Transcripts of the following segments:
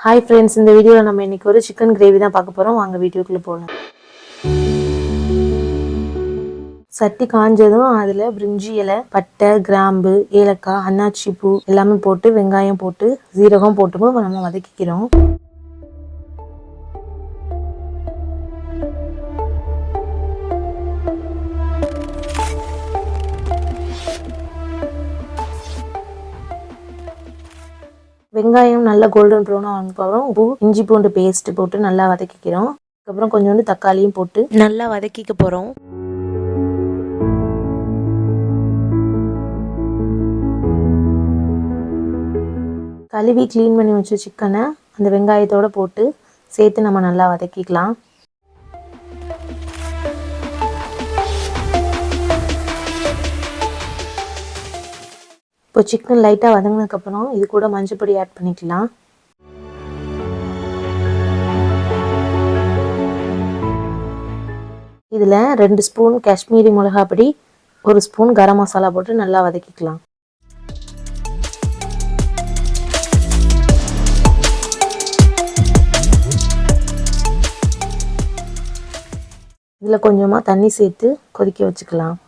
Hi friends, இந்த வீடியோவில் நம்ம இன்றைக்கி ஒரு சிக்கன் கிரேவி தான் பார்க்க போகிறோம். வாங்க வீடியோக்குள்ளே போகலாம். சட்டி காஞ்சதும் அதில் பிரிஞ்சி இலை, பட்டை, கிராம்பு, ஏலக்காய், அன்னாச்சி பூ எல்லாமே போட்டு வெங்காயம் போட்டு சீரகம் போட்டு நம்ம வதக்கிக்கிறோம். வெங்காயம் நல்லா கோல்டன் ப்ரௌனாக வந்தப்பறம் இஞ்சி பூண்டு பேஸ்ட் போட்டு நல்லா வதக்கிக்கிறோம். அதுக்கப்புறம் கொஞ்சோண்டு தக்காளியும் போட்டு நல்லா வதக்கிக்க போகிறோம். கழுவி க்ளீன் பண்ணி வச்ச சிக்கனை அந்த வெங்காயத்தோடு போட்டு சேர்த்து நம்ம நல்லா வதக்கிக்கலாம். இப்போ சிக்கன் லைட்டாக வதங்கினதுக்கப்புறம் இது கூட மஞ்சள் பொடி ஆட் பண்ணிக்கலாம். இதில் 2 ஸ்பூன் காஷ்மீரி மிளகாய் பொடி, 1 ஸ்பூன் கரம் மசாலா போட்டு நல்லா வதக்கிக்கலாம். இதில் கொஞ்சமாக தண்ணி சேர்த்து கொதிக்க வச்சுக்கலாம்.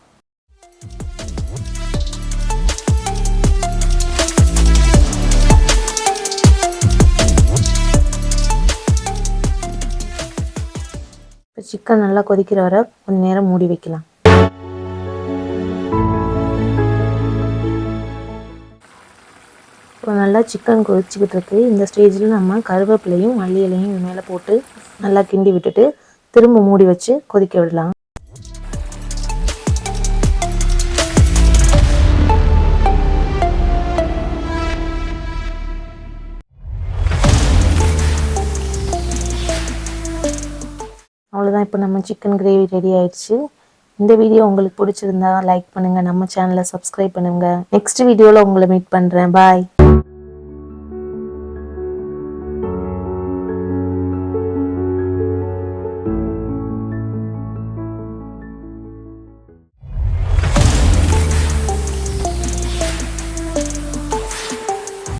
இப்போ சிக்கன் நல்லா கொதிக்கிற வரை கொஞ்ச நேரம் மூடி வைக்கலாம். இப்போ நல்லா சிக்கன் கொதிச்சுக்கிட்டு இருக்கு. இந்த ஸ்டேஜில் நம்ம கருவேப்பிலையும் மல்லி இலையும் இது மேலே போட்டு நல்லா கிண்டி விட்டுட்டு திரும்ப மூடி வச்சு கொதிக்க விடலாம். அவ்வளோதான், இப்போ நம்ம சிக்கன் கிரேவி ரெடி ஆயிடுச்சு. இந்த வீடியோ உங்களுக்கு பிடிச்சிருந்தா லைக் பண்ணுங்கள், நம்ம சேனலை சப்ஸ்கிரைப் பண்ணுங்கள். நெக்ஸ்ட் வீடியோவில் உங்களை மீட் பண்ணுறேன். பாய்.